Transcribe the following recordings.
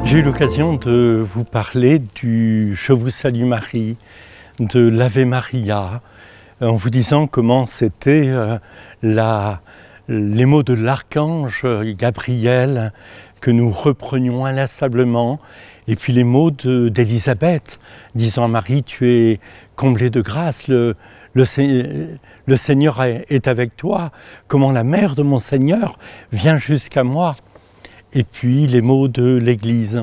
J'ai eu l'occasion de vous parler du « Je vous salue Marie », de l'Ave Maria, en vous disant comment c'était les mots de l'archange Gabriel que nous reprenions inlassablement, et puis les mots d'Élisabeth, disant à Marie « Tu es comblée de grâce, le Seigneur est avec toi, comment la mère de mon Seigneur vient jusqu'à moi ». Et puis les mots de l'Église.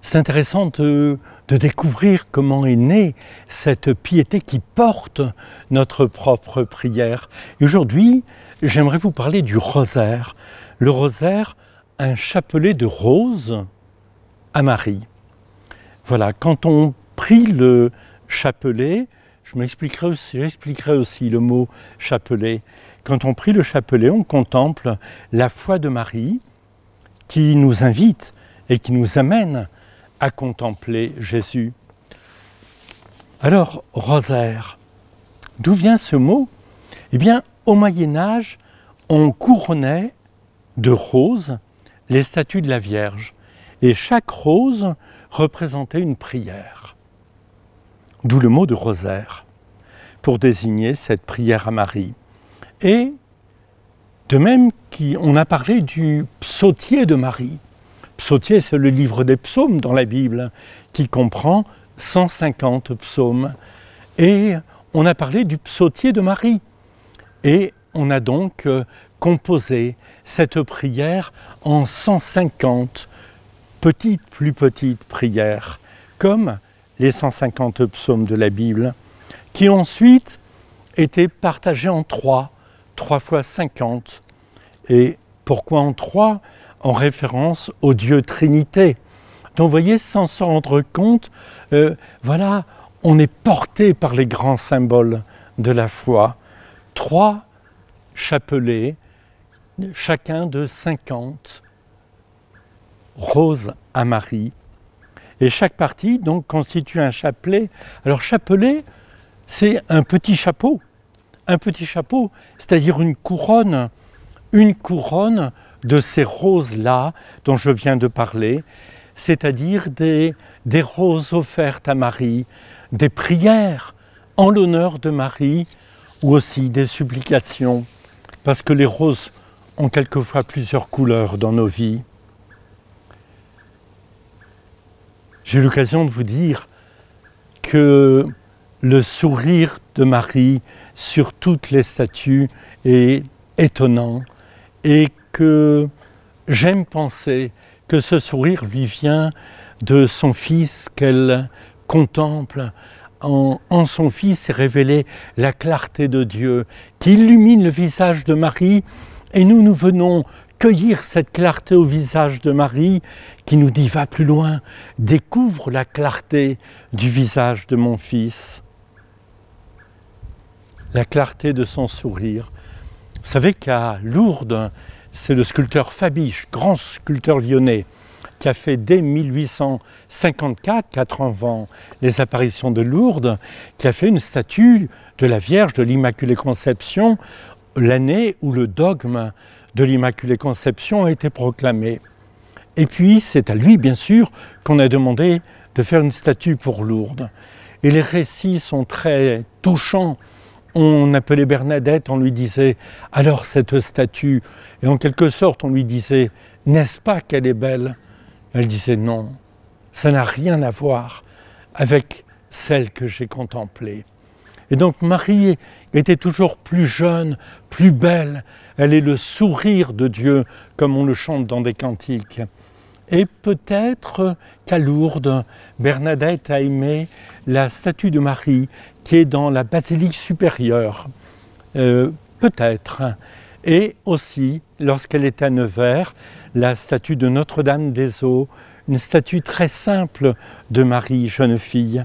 C'est intéressant de découvrir comment est née cette piété qui porte notre propre prière. Et aujourd'hui, j'aimerais vous parler du rosaire. Le rosaire, un chapelet de roses à Marie. Voilà, quand on prie le chapelet, j'expliquerai aussi le mot chapelet. Quand on prie le chapelet, on contemple la foi de Marie, qui nous invite et qui nous amène à contempler Jésus. Alors, rosaire, d'où vient ce mot? Eh bien, au Moyen-Âge, on couronnait de roses les statues de la Vierge, et chaque rose représentait une prière. D'où le mot de rosaire, pour désigner cette prière à Marie. Et de même qu'on a parlé du psautier de Marie. Psautier, c'est le livre des psaumes dans la Bible, qui comprend 150 psaumes. Et on a parlé du psautier de Marie. Et on a donc composé cette prière en 150 plus petites prières, comme les 150 psaumes de la Bible, qui ensuite étaient partagés en 3 fois 50. Et pourquoi en 3? En référence au Dieu Trinité. Donc vous voyez, sans s'en rendre compte, voilà, on est porté par les grands symboles de la foi. 3 chapelets, chacun de 50 roses à Marie. Et chaque partie donc constitue un chapelet. Alors chapelet, c'est un petit chapeau. Un petit chapeau, c'est-à-dire une couronne de ces roses-là dont je viens de parler, c'est-à-dire des roses offertes à Marie, des prières en l'honneur de Marie, ou aussi des supplications, parce que les roses ont quelquefois plusieurs couleurs dans nos vies. J'ai eu l'occasion de vous dire que le sourire de Marie sur toutes les statues est étonnant, et que j'aime penser que ce sourire lui vient de son Fils qu'elle contemple. En son Fils est révélée la clarté de Dieu qui illumine le visage de Marie, et nous venons cueillir cette clarté au visage de Marie qui nous dit « Va plus loin, découvre la clarté du visage de mon Fils ». La clarté de son sourire. Vous savez qu'à Lourdes, c'est le sculpteur Fabiche, grand sculpteur lyonnais, qui a fait dès 1854, 4 ans avant les apparitions de Lourdes, qui a fait une statue de la Vierge de l'Immaculée Conception, l'année où le dogme de l'Immaculée Conception a été proclamé. Et puis c'est à lui, bien sûr, qu'on a demandé de faire une statue pour Lourdes. Et les récits sont très touchants. On appelait Bernadette, on lui disait « Alors cette statue ?» Et en quelque sorte, on lui disait « N'est-ce pas qu'elle est belle ?» Elle disait « Non, ça n'a rien à voir avec celle que j'ai contemplée. » Et donc Marie était toujours plus jeune, plus belle. Elle est le sourire de Dieu, comme on le chante dans des cantiques. Et peut-être qu'à Lourdes, Bernadette a aimé la statue de Marie qui est dans la basilique supérieure, peut-être. Et aussi, lorsqu'elle était à Nevers, la statue de Notre-Dame-des-Eaux, une statue très simple de Marie, jeune fille.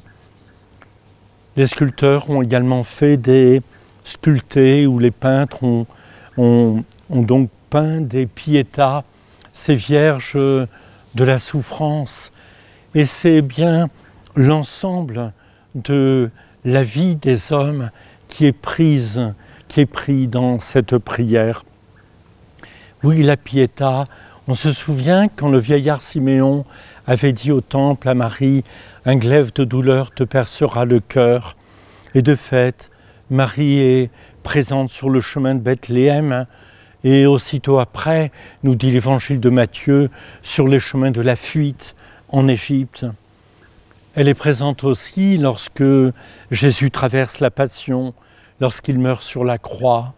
Les sculpteurs ont également fait des sculptés où les peintres ont donc peint des Pietas, ces vierges de la souffrance. Et c'est bien l'ensemble de la vie des hommes qui est pris dans cette prière. Oui, la Pietà, On se souvient quand le vieillard Siméon avait dit au temple à Marie « Un glaive de douleur te percera le cœur ». Et de fait, Marie est présente sur le chemin de Bethléem et aussitôt après, nous dit l'évangile de Matthieu, sur les chemins de la fuite en Égypte. Elle est présente aussi lorsque Jésus traverse la Passion, lorsqu'il meurt sur la croix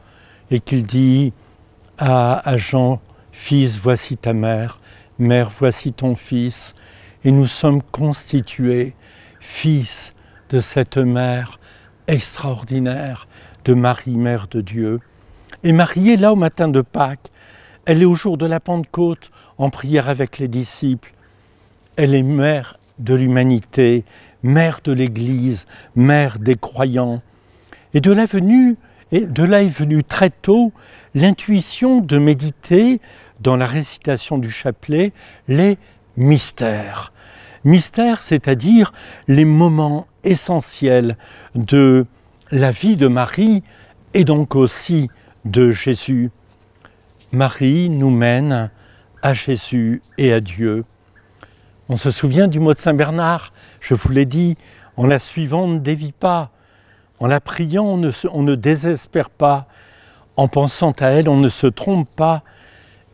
et qu'il dit à Jean « Fils, voici ta mère, mère, voici ton fils ». Et nous sommes constitués fils de cette mère extraordinaire, de Marie, Mère de Dieu. Et Marie est là au matin de Pâques, elle est au jour de la Pentecôte en prière avec les disciples. Elle est mère de l'humanité, mère de l'Église, mère des croyants. Et de là est venue très tôt l'intuition de méditer dans la récitation du chapelet les mystères. Mystères, c'est-à-dire les moments essentiels de la vie de Marie et donc aussi de Jésus. Marie nous mène à Jésus et à Dieu. On se souvient du mot de Saint Bernard, je vous l'ai dit, en la suivant on ne dévie pas, en la priant on ne désespère pas, en pensant à elle on ne se trompe pas.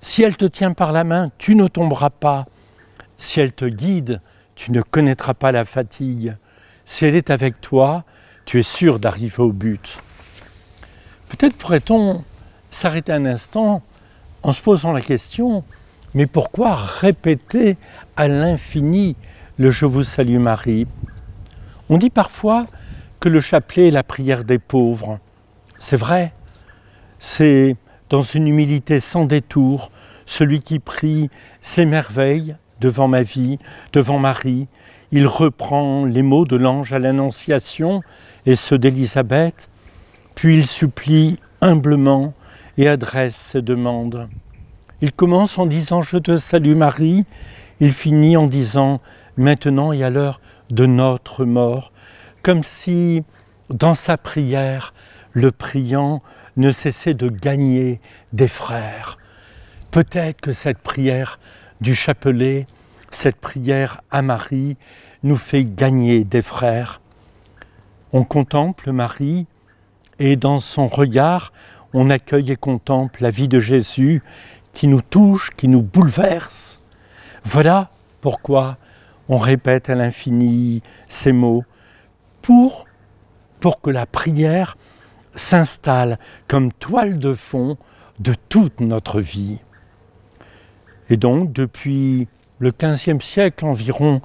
Si elle te tient par la main, tu ne tomberas pas. Si elle te guide, tu ne connaîtras pas la fatigue. Si elle est avec toi, tu es sûr d'arriver au but. Peut-être pourrait-on s'arrêter un instant en se posant la question, mais pourquoi répéter à l'infini le « Je vous salue Marie » ? On dit parfois que le chapelet est la prière des pauvres. C'est vrai, c'est dans une humilité sans détour, celui qui prie s'émerveille devant ma vie, devant Marie. Il reprend les mots de l'ange à l'Annonciation et ceux d'Élisabeth, puis il supplie humblement et adresse ses demandes. Il commence en disant « Je te salue Marie », il finit en disant « Maintenant et à l'heure de notre mort », comme si dans sa prière, le priant ne cessait de gagner des frères. Peut-être que cette prière du chapelet, cette prière à Marie, nous fait gagner des frères. On contemple Marie et dans son regard, on accueille et contemple la vie de Jésus qui nous touche, qui nous bouleverse. Voilà pourquoi on répète à l'infini ces mots, pour que la prière s'installe comme toile de fond de toute notre vie. Et donc, depuis le XVe siècle environ,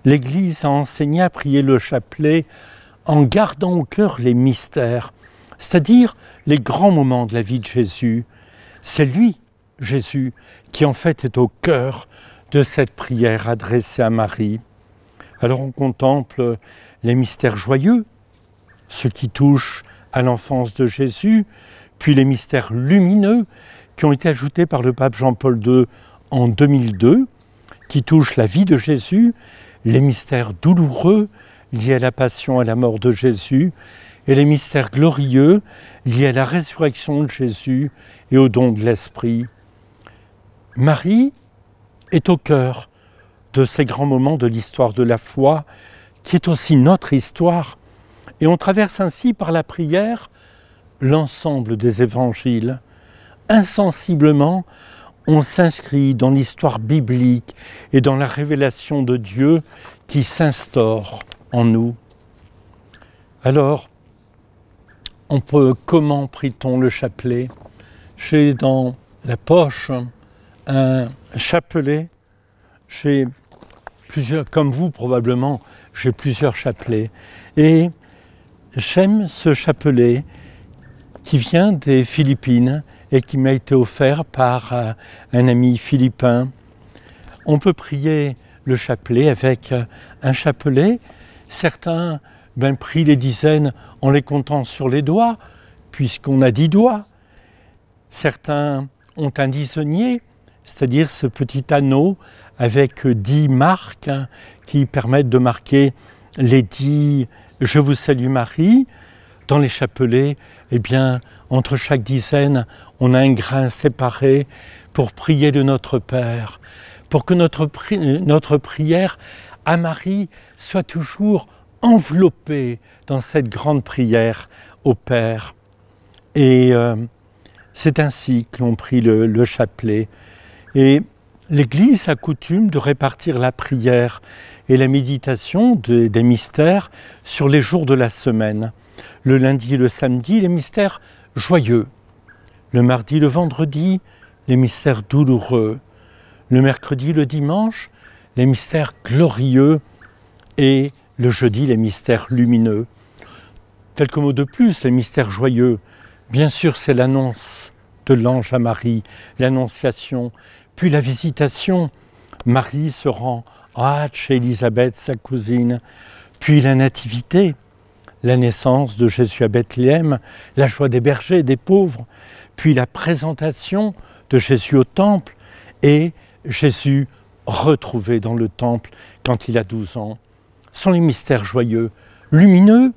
l'Église a enseigné à prier le chapelet en gardant au cœur les mystères, c'est-à-dire les grands moments de la vie de Jésus. C'est lui, Jésus, qui en fait est au cœur de cette prière adressée à Marie. Alors on contemple les mystères joyeux, ceux qui touchent à l'enfance de Jésus, puis les mystères lumineux qui ont été ajoutés par le pape Jean-Paul II en 2002, qui touchent la vie de Jésus, les mystères douloureux liés à la passion et à la mort de Jésus, et les mystères glorieux liés à la résurrection de Jésus et au don de l'Esprit. Marie est au cœur de ces grands moments de l'histoire de la foi, qui est aussi notre histoire. Et on traverse ainsi par la prière l'ensemble des évangiles. Insensiblement, on s'inscrit dans l'histoire biblique et dans la révélation de Dieu qui s'instaure en nous. Alors, comment prie-t-on le chapelet? J'ai dans la poche un chapelet. J'ai plusieurs, comme vous probablement, j'ai plusieurs chapelets. Et j'aime ce chapelet qui vient des Philippines et qui m'a été offert par un ami philippin. On peut prier le chapelet avec un chapelet. Certains prient les dizaines en les comptant sur les doigts, puisqu'on a 10 doigts. Certains ont un dixonnier, c'est-à-dire ce petit anneau avec 10 marques qui permettent de marquer les 10 « Je vous salue Marie ». dans les chapelets, eh bien, entre chaque dizaine, on a un grain séparé pour prier de notre Père, pour que notre prière à Marie soit toujours enveloppée dans cette grande prière au Père. Et c'est ainsi que l'on prie le chapelet. Et l'Église a coutume de répartir la prière et la méditation des mystères sur les jours de la semaine. Le lundi et le samedi, les mystères joyeux. Le mardi, le vendredi, les mystères douloureux. Le mercredi, le dimanche, les mystères glorieux. Et le jeudi, les mystères lumineux. Quelques mots de plus, les mystères joyeux. Bien sûr, c'est l'annonce de l'ange à Marie, l'annonciation, puis la visitation. Marie se rend hâte chez Élisabeth, sa cousine, puis la nativité, la naissance de Jésus à Bethléem, la joie des bergers, des pauvres, puis la présentation de Jésus au temple et Jésus retrouvé dans le temple quand il a 12 ans. Ce sont les mystères joyeux, lumineux.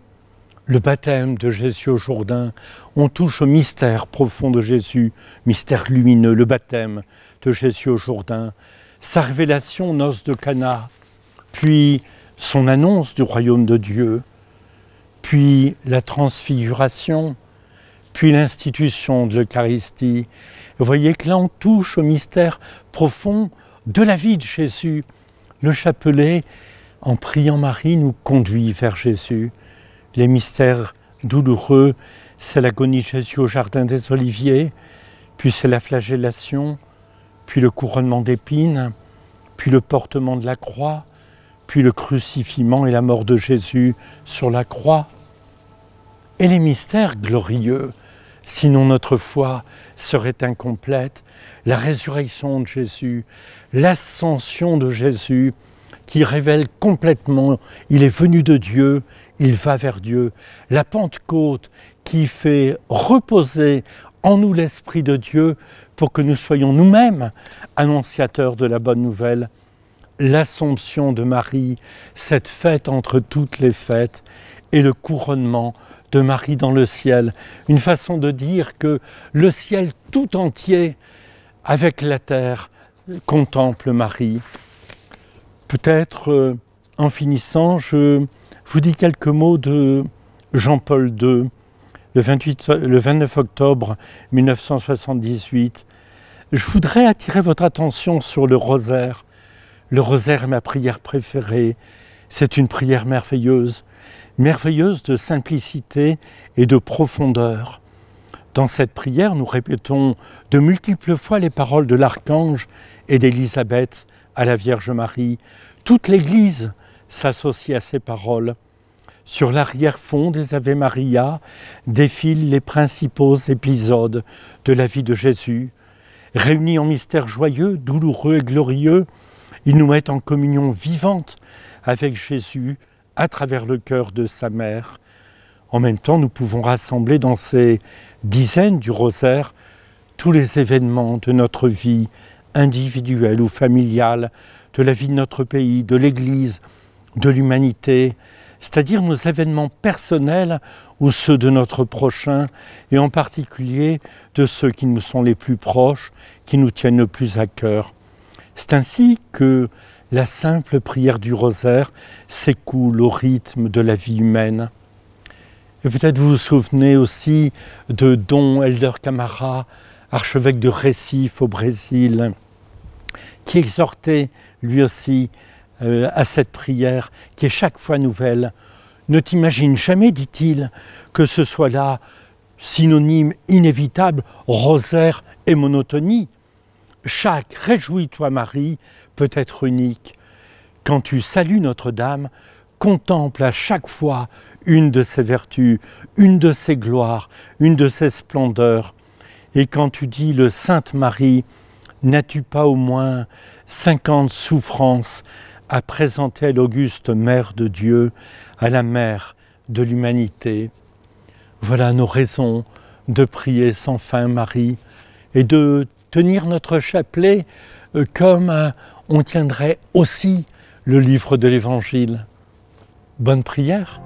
Le baptême de Jésus au Jourdain, on touche au mystère profond de Jésus, mystère lumineux, le baptême de Jésus au Jourdain, sa révélation aux noces de Cana, puis son annonce du royaume de Dieu, puis la transfiguration, puis l'institution de l'Eucharistie. Vous voyez que là on touche au mystère profond de la vie de Jésus. Le chapelet, en priant Marie, nous conduit vers Jésus. Les mystères douloureux, c'est l'agonie de Jésus au jardin des Oliviers, puis c'est la flagellation, puis le couronnement d'épines, puis le portement de la croix, puis le crucifixion et la mort de Jésus sur la croix. Et les mystères glorieux, sinon notre foi serait incomplète, la résurrection de Jésus, l'ascension de Jésus, qui révèle complètement, il est venu de Dieu, il va vers Dieu. La Pentecôte qui fait reposer en nous l'Esprit de Dieu pour que nous soyons nous-mêmes annonciateurs de la bonne nouvelle. L'Assomption de Marie, cette fête entre toutes les fêtes, et le couronnement de Marie dans le ciel. Une façon de dire que le ciel tout entier, avec la terre, contemple Marie. Peut-être, en finissant, je vous dis quelques mots de Jean-Paul II, le 29 octobre 1978. Je voudrais attirer votre attention sur le rosaire. Le rosaire est ma prière préférée. C'est une prière merveilleuse, merveilleuse de simplicité et de profondeur. Dans cette prière, nous répétons de multiples fois les paroles de l'archange et d'Élisabeth à la Vierge Marie. Toute l'Église s'associe à ces paroles. Sur l'arrière-fond des Ave Maria défilent les principaux épisodes de la vie de Jésus. Réunis en mystères joyeux, douloureux et glorieux, ils nous mettent en communion vivante avec Jésus à travers le cœur de sa mère. En même temps, nous pouvons rassembler dans ces dizaines du rosaire tous les événements de notre vie individuelle ou familiale, de la vie de notre pays, de l'Église, de l'humanité, c'est-à-dire nos événements personnels ou ceux de notre prochain, et en particulier de ceux qui nous sont les plus proches, qui nous tiennent le plus à cœur. C'est ainsi que la simple prière du rosaire s'écoule au rythme de la vie humaine. Et peut-être vous vous souvenez aussi de Dom Helder Camara, archevêque de Recife au Brésil, qui exhortait lui aussi à cette prière qui est chaque fois nouvelle. Ne t'imagine jamais, dit-il, que ce soit là synonyme inévitable, rosaire et monotonie. Chaque réjouis-toi Marie peut être unique. Quand tu salues Notre-Dame, contemple à chaque fois une de ses vertus, une de ses gloires, une de ses splendeurs. Et quand tu dis le Sainte Marie, n'as-tu pas au moins 50 souffrances à présenter à l'auguste Mère de Dieu, à la Mère de l'humanité? Voilà nos raisons de prier sans fin Marie et de tenir notre chapelet comme on tiendrait aussi le livre de l'Évangile. Bonne prière.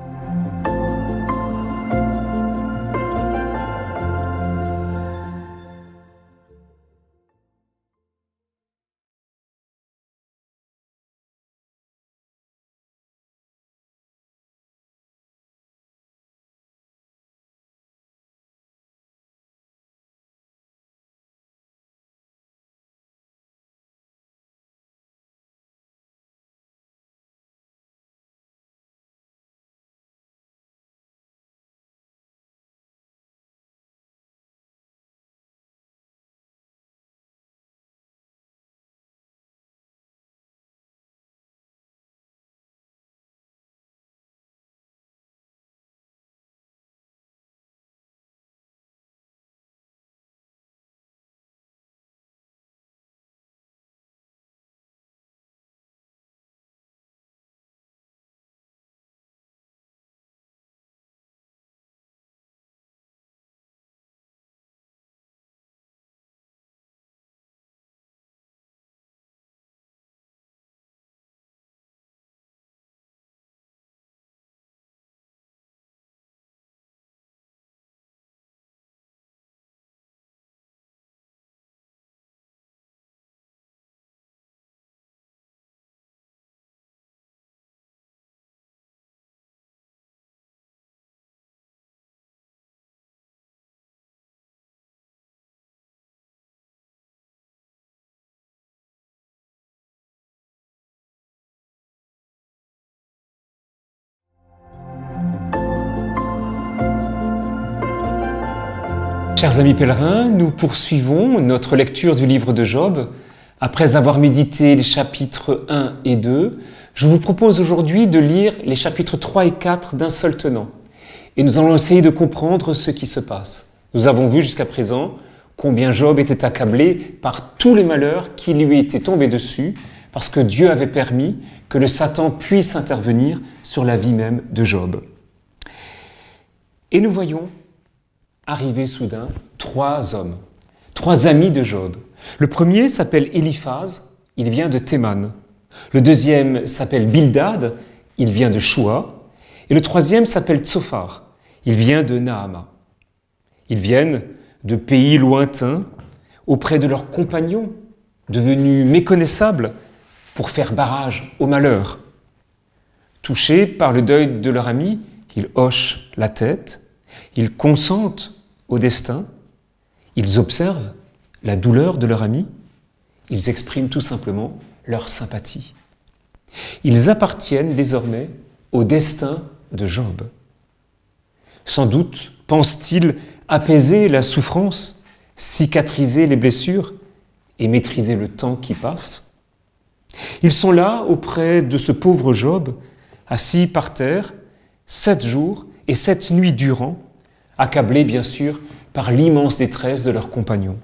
Chers amis pèlerins, nous poursuivons notre lecture du livre de Job. Après avoir médité les chapitres 1 et 2, je vous propose aujourd'hui de lire les chapitres 3 et 4 d'un seul tenant. Et nous allons essayer de comprendre ce qui se passe. Nous avons vu jusqu'à présent combien Job était accablé par tous les malheurs qui lui étaient tombés dessus, parce que Dieu avait permis que le Satan puisse intervenir sur la vie même de Job. Et nous voyons arriver soudain 3 hommes, 3 amis de Job. Le premier s'appelle Éliphaz, il vient de Théman. Le deuxième s'appelle Bildad, il vient de Shoua. Et le troisième s'appelle Tsophar, il vient de Naama. Ils viennent de pays lointains auprès de leurs compagnons, devenus méconnaissables pour faire barrage au malheur. Touchés par le deuil de leur ami, ils hochent la tête, ils consentent au destin, ils observent la douleur de leur ami, ils expriment tout simplement leur sympathie. Ils appartiennent désormais au destin de Job. Sans doute pense-t-il apaiser la souffrance, cicatriser les blessures et maîtriser le temps qui passe. Ils sont là auprès de ce pauvre Job, assis par terre, 7 jours et 7 nuits durant, accablés bien sûr par l'immense détresse de leurs compagnons.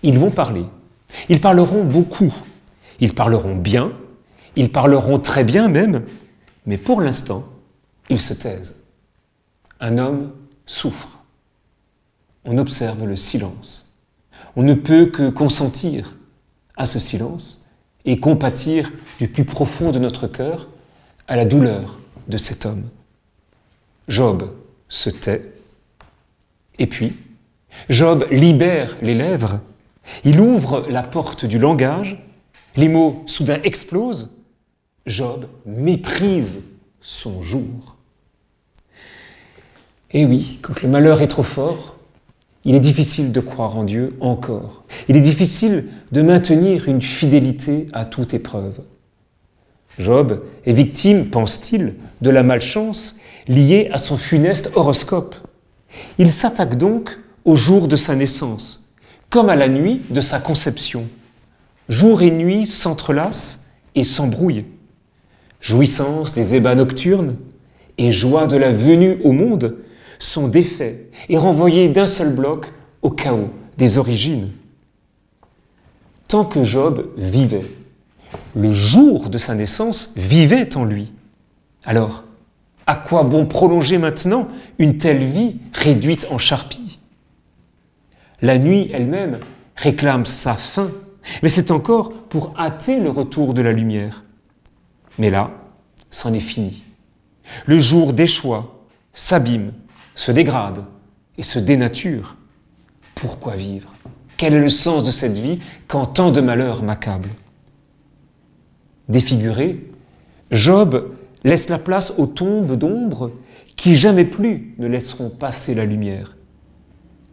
Ils vont parler. Ils parleront beaucoup. Ils parleront bien. Ils parleront très bien même. Mais pour l'instant, ils se taisent. Un homme souffre. On observe le silence. On ne peut que consentir à ce silence et compatir du plus profond de notre cœur à la douleur de cet homme. Job se tait. Et puis, Job libère les lèvres. Il ouvre la porte du langage. Les mots soudain explosent. Job méprise son jour. Et oui, quand le malheur est trop fort, il est difficile de croire en Dieu encore. Il est difficile de maintenir une fidélité à toute épreuve. Job est victime, pense-t-il, de la malchance liée à son funeste horoscope. Il s'attaque donc au jour de sa naissance, comme à la nuit de sa conception. Jour et nuit s'entrelacent et s'embrouillent. Jouissance des ébats nocturnes et joie de la venue au monde sont défaits et renvoyés d'un seul bloc au chaos des origines. Tant que Job vivait, le jour de sa naissance vivait en lui. Alors, à quoi bon prolonger maintenant une telle vie réduite en charpie? La nuit elle-même réclame sa fin, mais c'est encore pour hâter le retour de la lumière. Mais là, c'en est fini. Le jour déchoit, s'abîme, se dégrade et se dénature. Pourquoi vivre? Quel est le sens de cette vie quand tant de malheurs m'accablent? Défiguré, Job laisse la place aux tombes d'ombre qui jamais plus ne laisseront passer la lumière.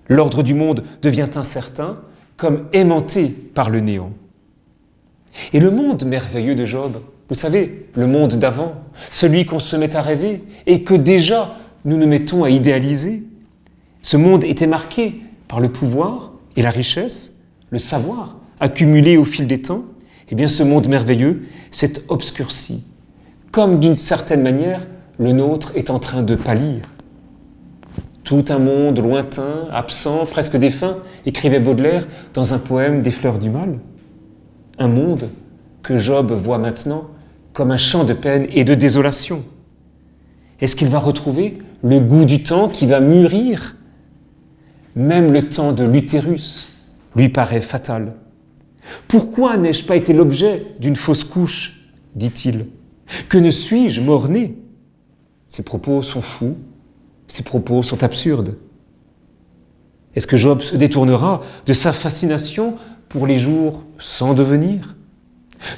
L'ordre du monde devient incertain, comme aimanté par le néant. Et le monde merveilleux de Job, vous savez, le monde d'avant, celui qu'on se met à rêver et que déjà nous nous mettons à idéaliser, ce monde était marqué par le pouvoir et la richesse, le savoir accumulé au fil des temps. Eh bien, ce monde merveilleux s'est obscurci. Comme d'une certaine manière, le nôtre est en train de pâlir. Tout un monde lointain, absent, presque défunt, écrivait Baudelaire dans un poème des Fleurs du Mal. Un monde que Job voit maintenant comme un champ de peine et de désolation. Est-ce qu'il va retrouver le goût du temps qui va mûrir? Même le temps de l'utérus lui paraît fatal. Pourquoi n'ai-je pas été l'objet d'une fausse couche, dit-il? Que ne suis-je mort-né? Ces propos sont fous, ces propos sont absurdes. Est-ce que Job se détournera de sa fascination pour les jours sans devenir?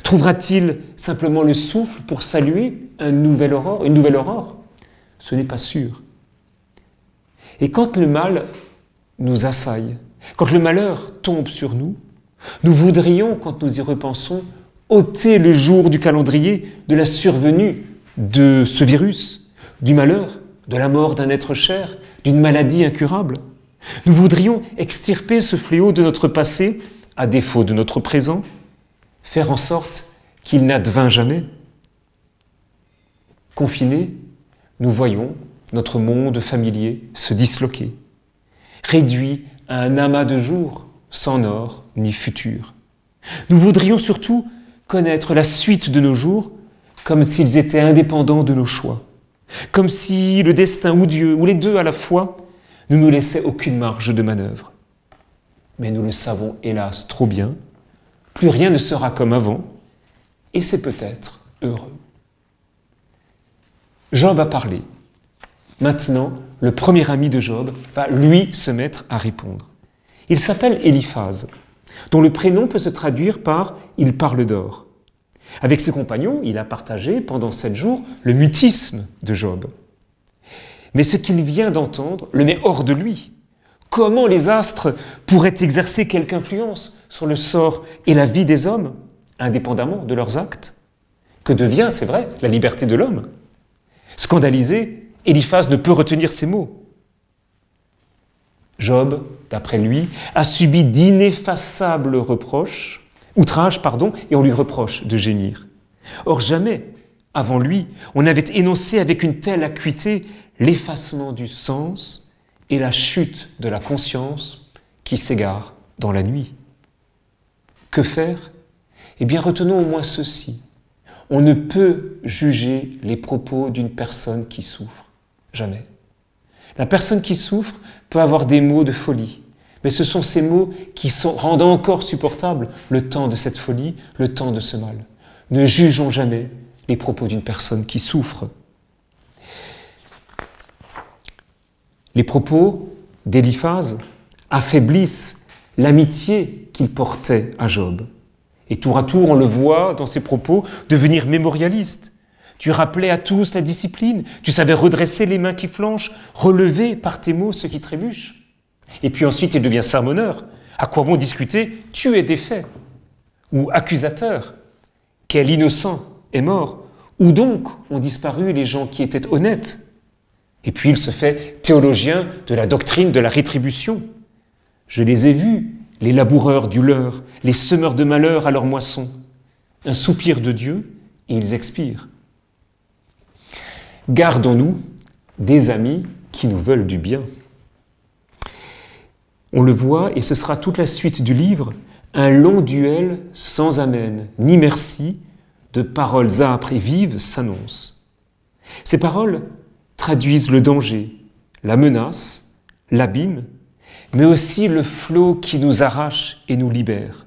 Trouvera-t-il simplement le souffle pour saluer une nouvelle aurore? Ce n'est pas sûr. Et quand le mal nous assaille, quand le malheur tombe sur nous, nous voudrions, quand nous y repensons, ôter le jour du calendrier de la survenue de ce virus, du malheur, de la mort d'un être cher, d'une maladie incurable. Nous voudrions extirper ce fléau de notre passé, à défaut de notre présent, faire en sorte qu'il n'advint jamais. Confinés, nous voyons notre monde familier se disloquer, réduit à un amas de jours sans nord ni futur. Nous voudrions surtout connaître la suite de nos jours comme s'ils étaient indépendants de nos choix, comme si le destin ou Dieu, ou les deux à la fois, ne nous laissait aucune marge de manœuvre. Mais nous le savons hélas trop bien, plus rien ne sera comme avant, et c'est peut-être heureux. Job a parlé. Maintenant, le premier ami de Job va lui se mettre à répondre. Il s'appelle Éliphaz, dont le prénom peut se traduire par « il parle d'or ». Avec ses compagnons, il a partagé pendant 7 jours le mutisme de Job. Mais ce qu'il vient d'entendre le met hors de lui. Comment les astres pourraient exercer quelque influence sur le sort et la vie des hommes, indépendamment de leurs actes? Que devient, c'est vrai, la liberté de l'homme? Scandalisé, Éliphaz ne peut retenir ses mots. Job, d'après lui, a subi d'ineffaçables outrages, et on lui reproche de gémir. Or jamais, avant lui, on n'avait énoncé avec une telle acuité l'effacement du sens et la chute de la conscience qui s'égare dans la nuit. Que faire? Eh bien, retenons au moins ceci. On ne peut juger les propos d'une personne qui souffre. Jamais. La personne qui souffre peut avoir des mots de folie, mais ce sont ces mots qui rendent encore supportable le temps de cette folie, le temps de ce mal. Ne jugeons jamais les propos d'une personne qui souffre. Les propos d'Éliphaz affaiblissent l'amitié qu'il portait à Job. Et tour à tour, on le voit dans ses propos devenir mémorialiste. Tu rappelais à tous la discipline, tu savais redresser les mains qui flanchent, relever par tes mots ceux qui trébuchent. Et puis ensuite, il devient sermonneur. À quoi bon discuter? Tu es défait. Ou accusateur. Quel innocent est mort? Où donc ont disparu les gens qui étaient honnêtes? Et puis il se fait théologien de la doctrine de la rétribution. Je les ai vus, les laboureurs du leurre, les semeurs de malheur à leur moisson. Un soupir de Dieu, et ils expirent. Gardons-nous des amis qui nous veulent du bien. On le voit, et ce sera toute la suite du livre, un long duel sans amen, ni merci, de paroles âpres et vives s'annonce. Ces paroles traduisent le danger, la menace, l'abîme, mais aussi le flot qui nous arrache et nous libère.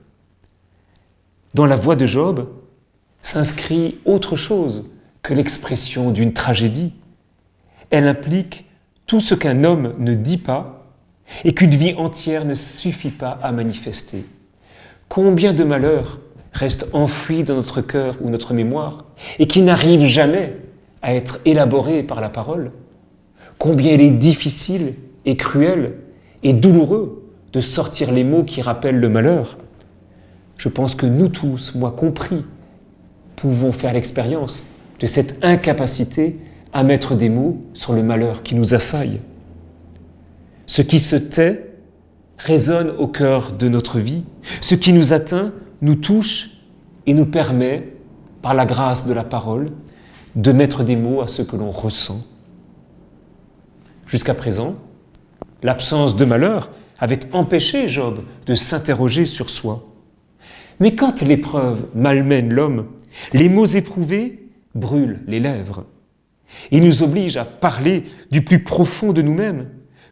Dans la voix de Job s'inscrit autre chose que l'expression d'une tragédie. Elle implique tout ce qu'un homme ne dit pas et qu'une vie entière ne suffit pas à manifester. Combien de malheurs restent enfouis dans notre cœur ou notre mémoire et qui n'arrivent jamais à être élaborés par la parole? Combien il est difficile et cruel et douloureux de sortir les mots qui rappellent le malheur. Je pense que nous tous, moi compris, pouvons faire l'expérience de cette incapacité à mettre des mots sur le malheur qui nous assaille. Ce qui se tait résonne au cœur de notre vie. Ce qui nous atteint nous touche et nous permet, par la grâce de la parole, de mettre des mots à ce que l'on ressent. Jusqu'à présent, l'absence de malheur avait empêché Job de s'interroger sur soi. Mais quand l'épreuve malmène l'homme, les mots éprouvés brûlent les lèvres. Ils nous obligent à parler du plus profond de nous-mêmes,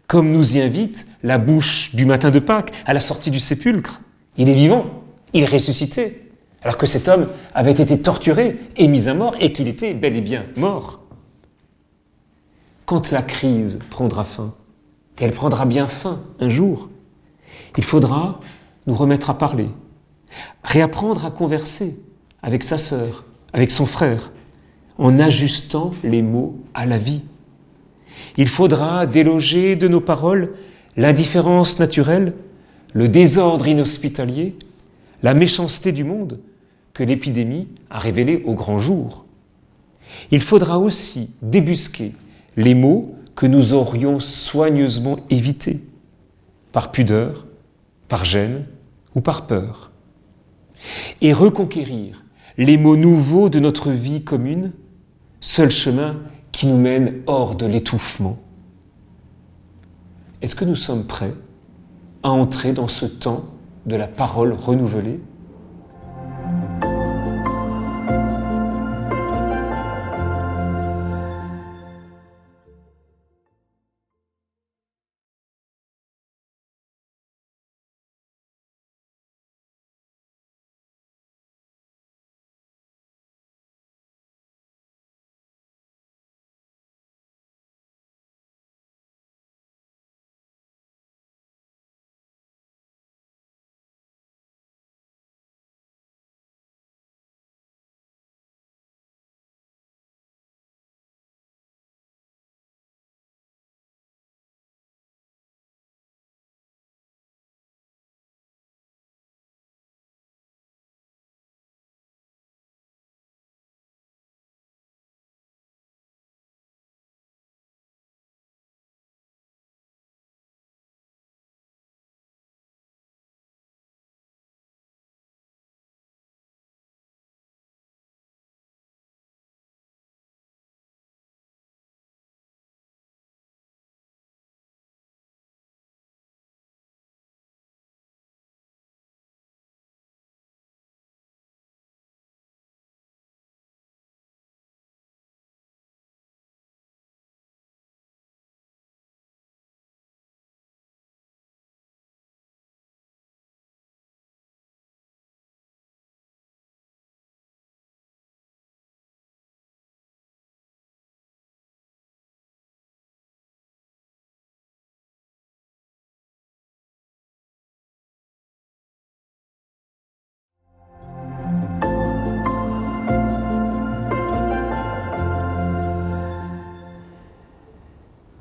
comme nous y invite la bouche du matin de Pâques à la sortie du sépulcre. Il est vivant, il est ressuscité, alors que cet homme avait été torturé et mis à mort et qu'il était bel et bien mort. Quand la crise prendra fin, et elle prendra bien fin un jour, il faudra nous remettre à parler, réapprendre à converser avec sa sœur, avec son frère, en ajustant les mots à la vie. Il faudra déloger de nos paroles l'indifférence naturelle, le désordre inhospitalier, la méchanceté du monde que l'épidémie a révélé au grand jour. Il faudra aussi débusquer les mots que nous aurions soigneusement évités. par pudeur, par gêne ou par peur. Et reconquérir les mots nouveaux de notre vie commune, seul chemin qui nous mène hors de l'étouffement. Est-ce que nous sommes prêts à entrer dans ce temps de la parole renouvelée ?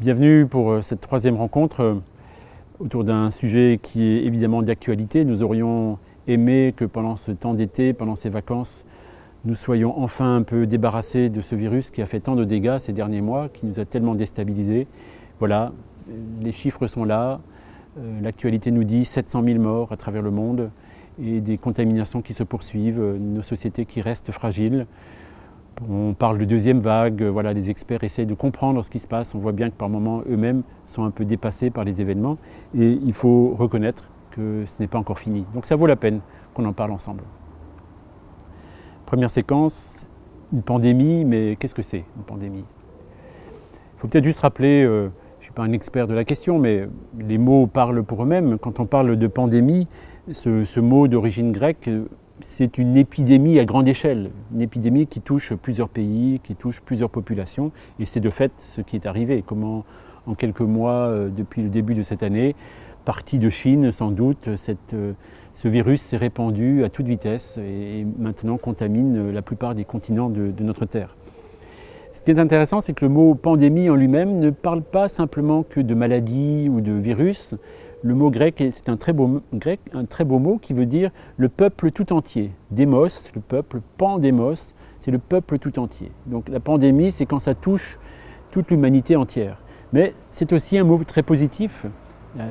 Bienvenue pour cette troisième rencontre autour d'un sujet qui est évidemment d'actualité. Nous aurions aimé que pendant ce temps d'été, pendant ces vacances, nous soyons enfin un peu débarrassés de ce virus qui a fait tant de dégâts ces derniers mois, qui nous a tellement déstabilisés. Voilà, les chiffres sont là. L'actualité nous dit 700 000 morts à travers le monde et des contaminations qui se poursuivent, nos sociétés qui restent fragiles. On parle de deuxième vague, voilà, les experts essayent de comprendre ce qui se passe. On voit bien que par moments, eux-mêmes sont un peu dépassés par les événements. Et il faut reconnaître que ce n'est pas encore fini. Donc ça vaut la peine qu'on en parle ensemble. Première séquence, une pandémie, mais qu'est-ce que c'est une pandémie? Il faut peut-être juste rappeler, je ne suis pas un expert de la question, mais les mots parlent pour eux-mêmes. Quand on parle de pandémie, ce mot d'origine grecque, c'est une épidémie à grande échelle, une épidémie qui touche plusieurs pays, qui touche plusieurs populations, et c'est de fait ce qui est arrivé. Comment, en quelques mois, depuis le début de cette année, parti de Chine sans doute, ce virus s'est répandu à toute vitesse et maintenant contamine la plupart des continents de notre Terre. Ce qui est intéressant, c'est que le mot pandémie en lui-même ne parle pas simplement que de maladie ou de virus. Le mot grec, c'est un très beau mot qui veut dire le peuple tout entier. Démos, le peuple, pandémos, c'est le peuple tout entier. Donc la pandémie, c'est quand ça touche toute l'humanité entière. Mais c'est aussi un mot très positif.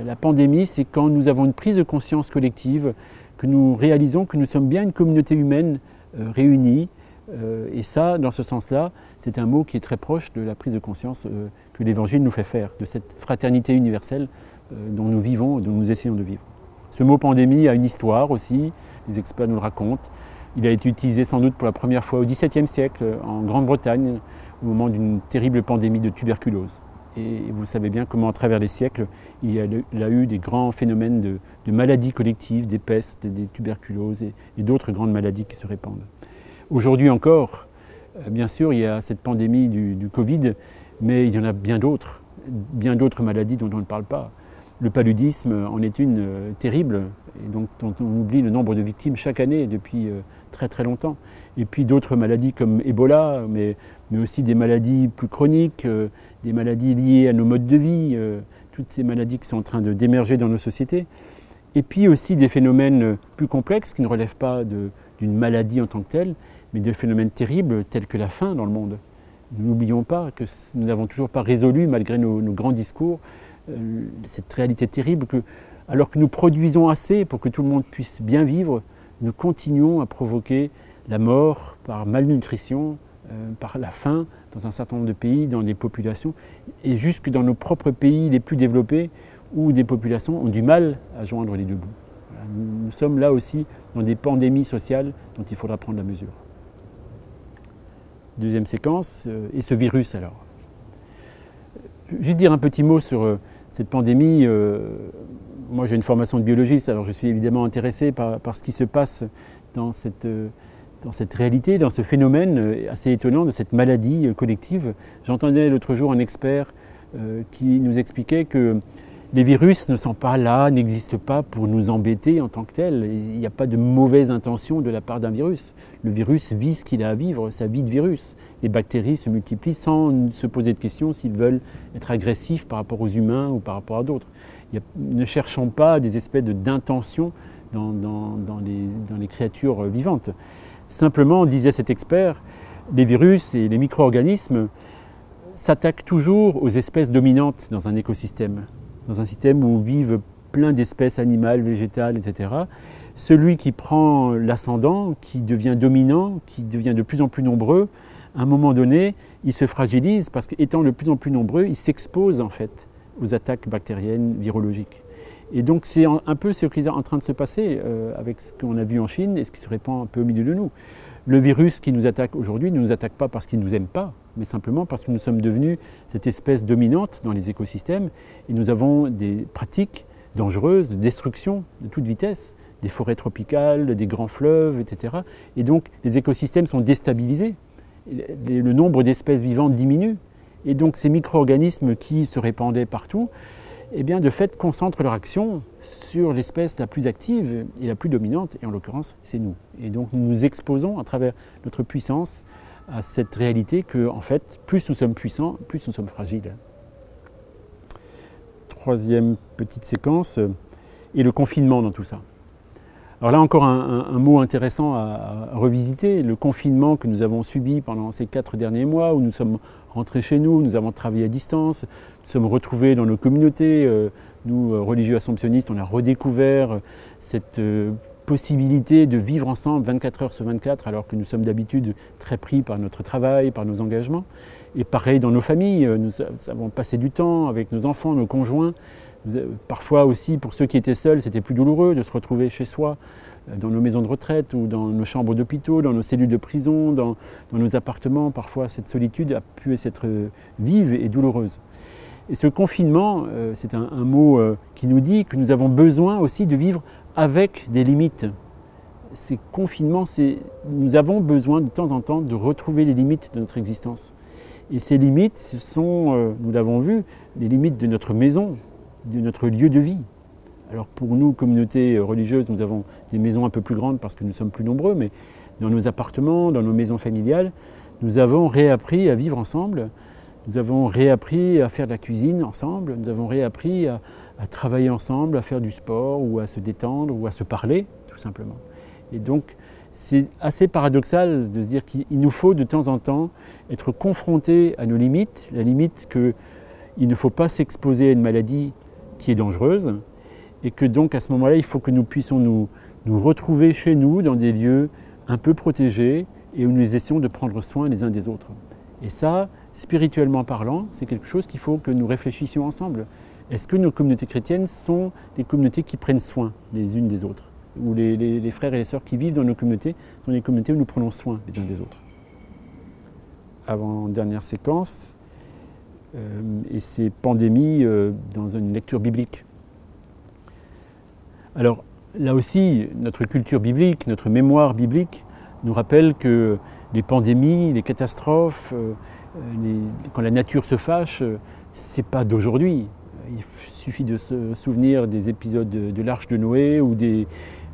La pandémie, c'est quand nous avons une prise de conscience collective, que nous réalisons que nous sommes bien une communauté humaine réunie. Et ça, dans ce sens-là, c'est un mot qui est très proche de la prise de conscience que l'Évangile nous fait faire, de cette fraternité universelle dont nous vivons, dont nous essayons de vivre. Ce mot pandémie a une histoire aussi, les experts nous le racontent. Il a été utilisé sans doute pour la première fois au XVIIe siècle en Grande-Bretagne, au moment d'une terrible pandémie de tuberculose. Et vous savez bien comment, à travers les siècles, il y a eu des grands phénomènes de maladies collectives, des pestes, des tuberculoses et d'autres grandes maladies qui se répandent. Aujourd'hui encore, bien sûr, il y a cette pandémie du Covid, mais il y en a bien d'autres maladies dont on ne parle pas. Le paludisme en est une terrible, et donc dont on oublie le nombre de victimes chaque année depuis très très longtemps. Et puis d'autres maladies comme Ebola, mais aussi des maladies plus chroniques, des maladies liées à nos modes de vie, toutes ces maladies qui sont en train d'émerger dans nos sociétés. Et puis aussi des phénomènes plus complexes qui ne relèvent pas d'une maladie en tant que telle, mais des phénomènes terribles tels que la faim dans le monde. Nous n'oublions pas que nous n'avons toujours pas résolu, malgré nos grands discours, cette réalité terrible que, alors que nous produisons assez pour que tout le monde puisse bien vivre, nous continuons à provoquer la mort par malnutrition, par la faim dans un certain nombre de pays, dans les populations, et jusque dans nos propres pays les plus développés, où des populations ont du mal à joindre les deux bouts. Voilà, nous sommes là aussi dans des pandémies sociales dont il faudra prendre la mesure. Deuxième séquence, et ce virus alors. Juste dire un petit mot sur cette pandémie. Moi j'ai une formation de biologiste, alors je suis évidemment intéressé par ce qui se passe dans cette réalité, dans ce phénomène assez étonnant de cette maladie collective. J'entendais l'autre jour un expert qui nous expliquait que les virus ne sont pas là, n'existent pas pour nous embêter en tant que tels. Il n'y a pas de mauvaise intention de la part d'un virus. Le virus vit ce qu'il a à vivre, sa vie de virus. Les bactéries se multiplient sans se poser de questions s'ils veulent être agressifs par rapport aux humains ou par rapport à d'autres. Ne cherchons pas des espèces d'intentions dans les créatures vivantes. Simplement, disait cet expert, les virus et les micro-organismes s'attaquent toujours aux espèces dominantes dans un écosystème, dans un système où vivent plein d'espèces animales, végétales, etc. Celui qui prend l'ascendant, qui devient dominant, qui devient de plus en plus nombreux, à un moment donné, il se fragilise parce qu'étant de plus en plus nombreux, il s'expose en fait aux attaques bactériennes, virologiques. Et donc c'est un peu ce qui est en train de se passer avec ce qu'on a vu en Chine et ce qui se répand un peu au milieu de nous. Le virus qui nous attaque aujourd'hui ne nous attaque pas parce qu'il ne nous aime pas, mais simplement parce que nous sommes devenus cette espèce dominante dans les écosystèmes et nous avons des pratiques dangereuses de destruction de toute vitesse, des forêts tropicales, des grands fleuves, etc. Et donc les écosystèmes sont déstabilisés, le nombre d'espèces vivantes diminue et donc ces micro-organismes qui se répandaient partout, eh bien, de fait, concentrent leur action sur l'espèce la plus active et la plus dominante, et en l'occurrence, c'est nous. Et donc, nous nous exposons à travers notre puissance à cette réalité que, en fait, plus nous sommes puissants, plus nous sommes fragiles. Troisième petite séquence, et le confinement dans tout ça. Alors là, encore un mot intéressant à revisiter, le confinement que nous avons subi pendant ces 4 derniers mois, où nous sommes rentrés chez nous, nous avons travaillé à distance, nous sommes retrouvés dans nos communautés. Nous, religieux assomptionnistes, on a redécouvert cette possibilité de vivre ensemble 24 heures sur 24, alors que nous sommes d'habitude très pris par notre travail, par nos engagements. Et pareil dans nos familles, nous avons passé du temps avec nos enfants, nos conjoints. Parfois aussi, pour ceux qui étaient seuls, c'était plus douloureux de se retrouver chez soi, dans nos maisons de retraite ou dans nos chambres d'hôpitaux, dans nos cellules de prison, dans nos appartements. Parfois, cette solitude a pu être vive et douloureuse. Et ce confinement, c'est un mot qui nous dit que nous avons besoin aussi de vivre avec des limites. Ces confinements, nous avons besoin de temps en temps de retrouver les limites de notre existence. Et ces limites, ce sont, nous l'avons vu, les limites de notre maison, de notre lieu de vie. Alors pour nous, communauté religieuse, nous avons des maisons un peu plus grandes parce que nous sommes plus nombreux, mais dans nos appartements, dans nos maisons familiales, nous avons réappris à vivre ensemble, nous avons réappris à faire de la cuisine ensemble, nous avons réappris à travailler ensemble, à faire du sport ou à se détendre ou à se parler, tout simplement. Et donc c'est assez paradoxal de se dire qu'il nous faut de temps en temps être confrontés à nos limites, la limite qu'il ne faut pas s'exposer à une maladie qui est dangereuse, et que donc à ce moment-là, il faut que nous puissions nous retrouver chez nous, dans des lieux un peu protégés, et où nous essayons de prendre soin les uns des autres. Et ça, spirituellement parlant, c'est quelque chose qu'il faut que nous réfléchissions ensemble. Est-ce que nos communautés chrétiennes sont des communautés qui prennent soin les unes des autres? Ou les frères et les sœurs qui vivent dans nos communautés sont des communautés où nous prenons soin les uns des autres? Avant-dernière séquence, et ces pandémies dans une lecture biblique. Alors là aussi, notre culture biblique, notre mémoire biblique nous rappelle que les pandémies, les catastrophes, quand la nature se fâche, c'est pas d'aujourd'hui. Il suffit de se souvenir des épisodes de l'Arche de Noé ou des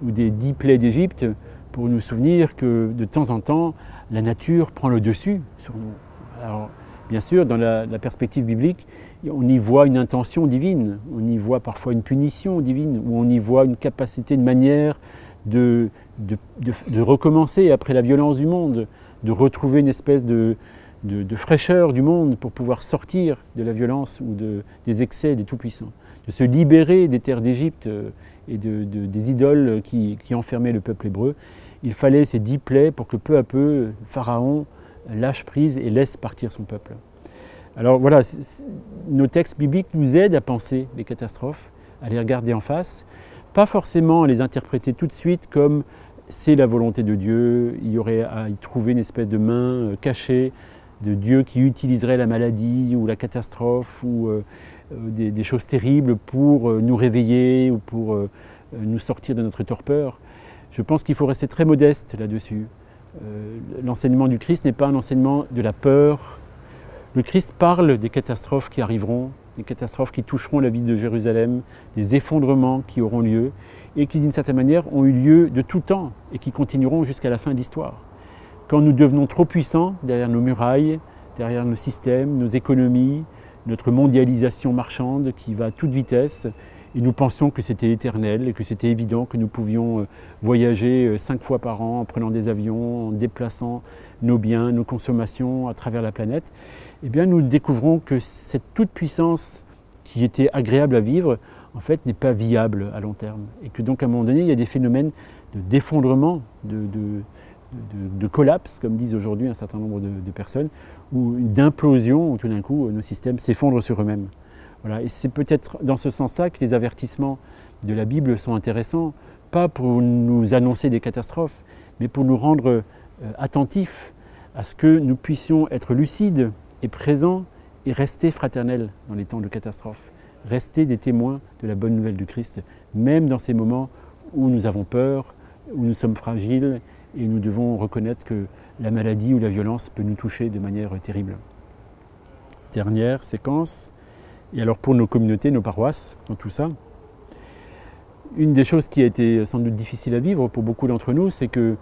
10 plaies d'Égypte pour nous souvenir que de temps en temps, la nature prend le dessus sur nous. Alors, bien sûr, dans la perspective biblique, on y voit une intention divine, on y voit parfois une punition divine, ou on y voit une capacité, une manière de recommencer après la violence du monde, de retrouver une espèce de de fraîcheur du monde pour pouvoir sortir de la violence ou des excès des tout-puissants, de se libérer des terres d'Égypte et des idoles qui enfermaient le peuple hébreu. Il fallait ces 10 plaies pour que peu à peu, Pharaon lâche prise et laisse partir son peuple. Alors voilà, nos textes bibliques nous aident à penser les catastrophes, à les regarder en face, pas forcément à les interpréter tout de suite comme c'est la volonté de Dieu, il y aurait à y trouver une espèce de main cachée de Dieu qui utiliserait la maladie ou la catastrophe ou des choses terribles pour nous réveiller ou pour nous sortir de notre torpeur. Je pense qu'il faut rester très modeste là-dessus. L'enseignement du Christ n'est pas un enseignement de la peur. Le Christ parle des catastrophes qui arriveront, des catastrophes qui toucheront la ville de Jérusalem, des effondrements qui auront lieu et qui d'une certaine manière ont eu lieu de tout temps et qui continueront jusqu'à la fin de l'histoire. Quand nous devenons trop puissants derrière nos murailles, derrière nos systèmes, nos économies, notre mondialisation marchande qui va à toute vitesse, et nous pensions que c'était éternel et que c'était évident que nous pouvions voyager 5 fois par an en prenant des avions, en déplaçant nos biens, nos consommations à travers la planète, eh bien nous découvrons que cette toute-puissance qui était agréable à vivre, en fait, n'est pas viable à long terme. Et que donc à un moment donné, il y a des phénomènes d'effondrement, de collapse, comme disent aujourd'hui un certain nombre de personnes, ou d'implosion, où tout d'un coup nos systèmes s'effondrent sur eux-mêmes. Voilà. Et c'est peut-être dans ce sens-là que les avertissements de la Bible sont intéressants, pas pour nous annoncer des catastrophes, mais pour nous rendre attentifs à ce que nous puissions être lucides et présents et rester fraternels dans les temps de catastrophe, rester des témoins de la bonne nouvelle du Christ, même dans ces moments où nous avons peur, où nous sommes fragiles et nous devons reconnaître que la maladie ou la violence peut nous toucher de manière terrible. Dernière séquence. Et alors pour nos communautés, nos paroisses, dans tout ça, une des choses qui a été sans doute difficile à vivre pour beaucoup d'entre nous, c'est que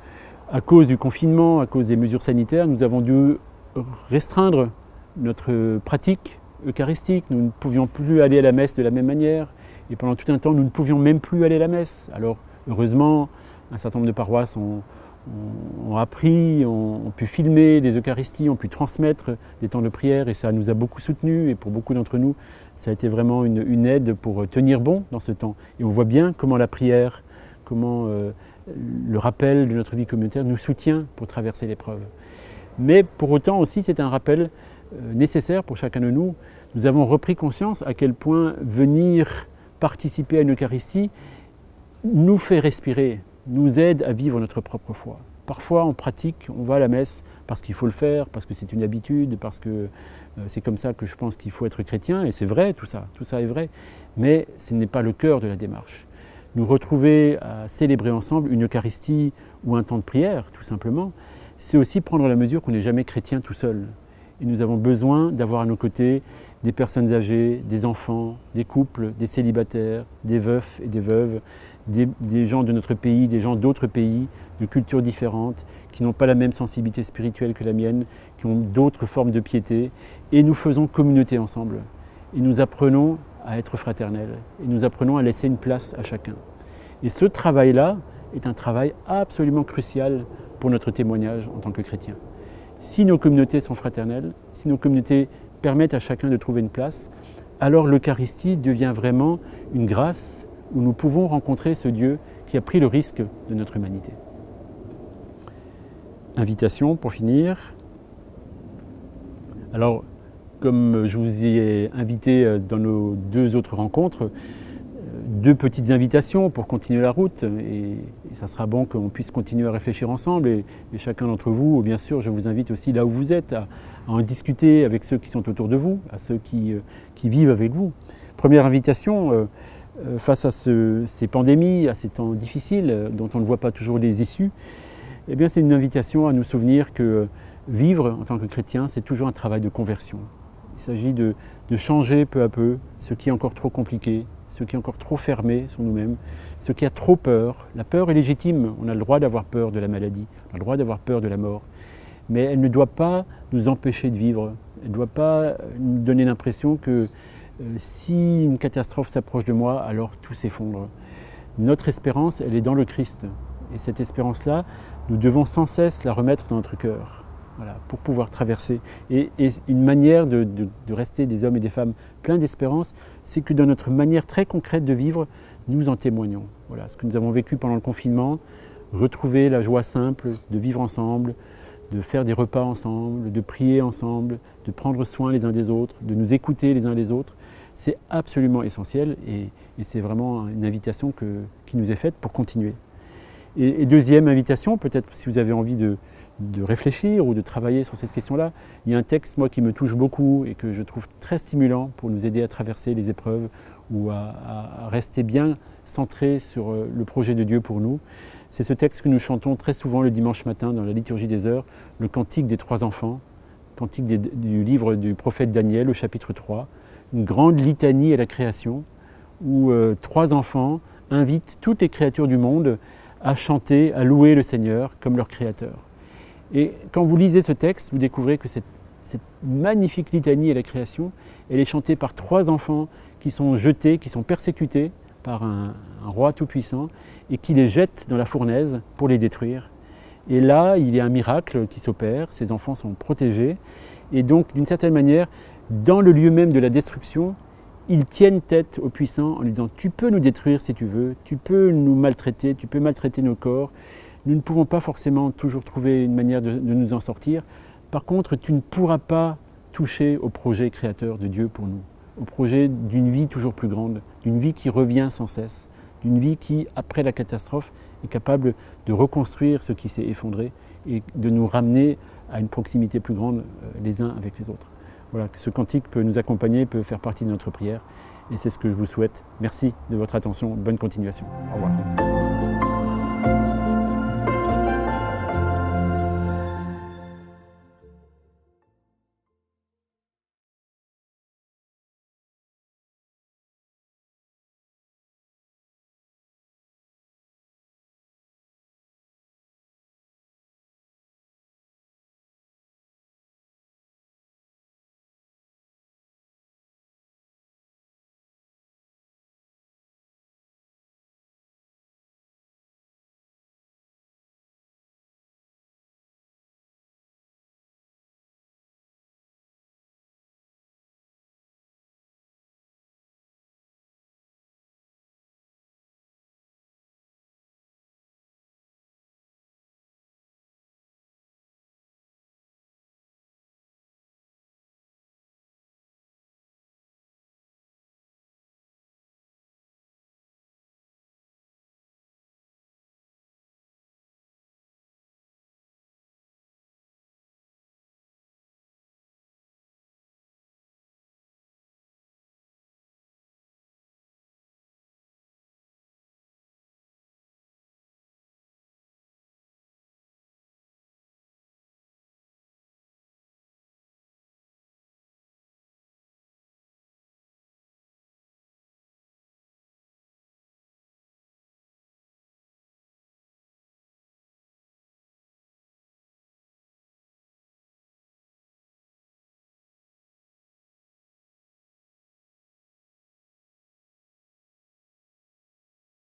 à cause du confinement, à cause des mesures sanitaires, nous avons dû restreindre notre pratique eucharistique. Nous ne pouvions plus aller à la messe de la même manière. Et pendant tout un temps, nous ne pouvions même plus aller à la messe. Alors heureusement, un certain nombre de paroisses ont appris, ont pu filmer les Eucharisties, ont pu transmettre des temps de prière et ça nous a beaucoup soutenus et pour beaucoup d'entre nous, ça a été vraiment une aide pour tenir bon dans ce temps. Et on voit bien comment la prière, comment le rappel de notre vie communautaire nous soutient pour traverser l'épreuve. Mais pour autant aussi, c'est un rappel nécessaire pour chacun de nous. Nous avons repris conscience à quel point venir participer à une Eucharistie nous fait respirer, nous aide à vivre notre propre foi. Parfois, on pratique, on va à la messe parce qu'il faut le faire, parce que c'est une habitude, parce que c'est comme ça que je pense qu'il faut être chrétien, et c'est vrai, tout ça est vrai, mais ce n'est pas le cœur de la démarche. Nous retrouver à célébrer ensemble une Eucharistie ou un temps de prière, tout simplement, c'est aussi prendre la mesure qu'on n'est jamais chrétien tout seul. Et nous avons besoin d'avoir à nos côtés des personnes âgées, des enfants, des couples, des célibataires, des veufs et des veuves, des gens de notre pays, des gens d'autres pays, de cultures différentes, qui n'ont pas la même sensibilité spirituelle que la mienne, qui ont d'autres formes de piété. Et nous faisons communauté ensemble. Et nous apprenons à être fraternels. Et nous apprenons à laisser une place à chacun. Et ce travail-là est un travail absolument crucial pour notre témoignage en tant que chrétien. Si nos communautés sont fraternelles, si nos communautés permettent à chacun de trouver une place, alors l'Eucharistie devient vraiment une grâce où nous pouvons rencontrer ce Dieu qui a pris le risque de notre humanité. Invitation pour finir. Alors, comme je vous y ai invité dans nos 2 autres rencontres, 2 petites invitations pour continuer la route et ça sera bon qu'on puisse continuer à réfléchir ensemble et chacun d'entre vous, bien sûr, je vous invite aussi là où vous êtes à en discuter avec ceux qui sont autour de vous, à ceux qui vivent avec vous. Première invitation, face à ces pandémies, à ces temps difficiles dont on ne voit pas toujours les issues, eh bien c'est une invitation à nous souvenir que vivre en tant que chrétien, c'est toujours un travail de conversion. Il s'agit de changer peu à peu ce qui est encore trop compliqué, ce qui est encore trop fermé sur nous-mêmes, ce qui a trop peur. La peur est légitime, on a le droit d'avoir peur de la maladie, on a le droit d'avoir peur de la mort, mais elle ne doit pas nous empêcher de vivre, elle ne doit pas nous donner l'impression que si une catastrophe s'approche de moi, alors tout s'effondre. Notre espérance, elle est dans le Christ, et cette espérance-là, nous devons sans cesse la remettre dans notre cœur. voilà, pour pouvoir traverser. Et une manière de rester des hommes et des femmes pleins d'espérance, c'est que dans notre manière très concrète de vivre, nous en témoignons. Voilà, ce que nous avons vécu pendant le confinement, retrouver la joie simple de vivre ensemble, de faire des repas ensemble, de prier ensemble, de prendre soin les uns des autres, de nous écouter les uns les autres, c'est absolument essentiel et c'est vraiment une invitation qui nous est faite pour continuer. Et deuxième invitation, peut-être si vous avez envie de réfléchir ou de travailler sur cette question-là, il y a un texte moi, qui me touche beaucoup et que je trouve très stimulant pour nous aider à traverser les épreuves ou à rester bien centré sur le projet de Dieu pour nous. C'est ce texte que nous chantons très souvent le dimanche matin dans la liturgie des heures, le cantique des 3 enfants, cantique du livre du prophète Daniel au chapitre 3, une grande litanie à la création où 3 enfants invitent toutes les créatures du monde à chanter, à louer le Seigneur comme leur créateur. Et quand vous lisez ce texte, vous découvrez que cette magnifique litanie à la création, elle est chantée par 3 enfants qui sont jetés, qui sont persécutés par un roi tout-puissant et qui les jette dans la fournaise pour les détruire. Et là, il y a un miracle qui s'opère, ces enfants sont protégés et donc d'une certaine manière, dans le lieu même de la destruction, ils tiennent tête au puissant en lui disant « tu peux nous détruire si tu veux, tu peux nous maltraiter, tu peux maltraiter nos corps, nous ne pouvons pas forcément toujours trouver une manière de nous en sortir, par contre tu ne pourras pas toucher au projet créateur de Dieu pour nous, au projet d'une vie toujours plus grande, d'une vie qui revient sans cesse, d'une vie qui, après la catastrophe, est capable de reconstruire ce qui s'est effondré et de nous ramener à une proximité plus grande les uns avec les autres. Voilà, ce cantique peut nous accompagner, peut faire partie de notre prière et c'est ce que je vous souhaite. Merci de votre attention, bonne continuation. Au revoir.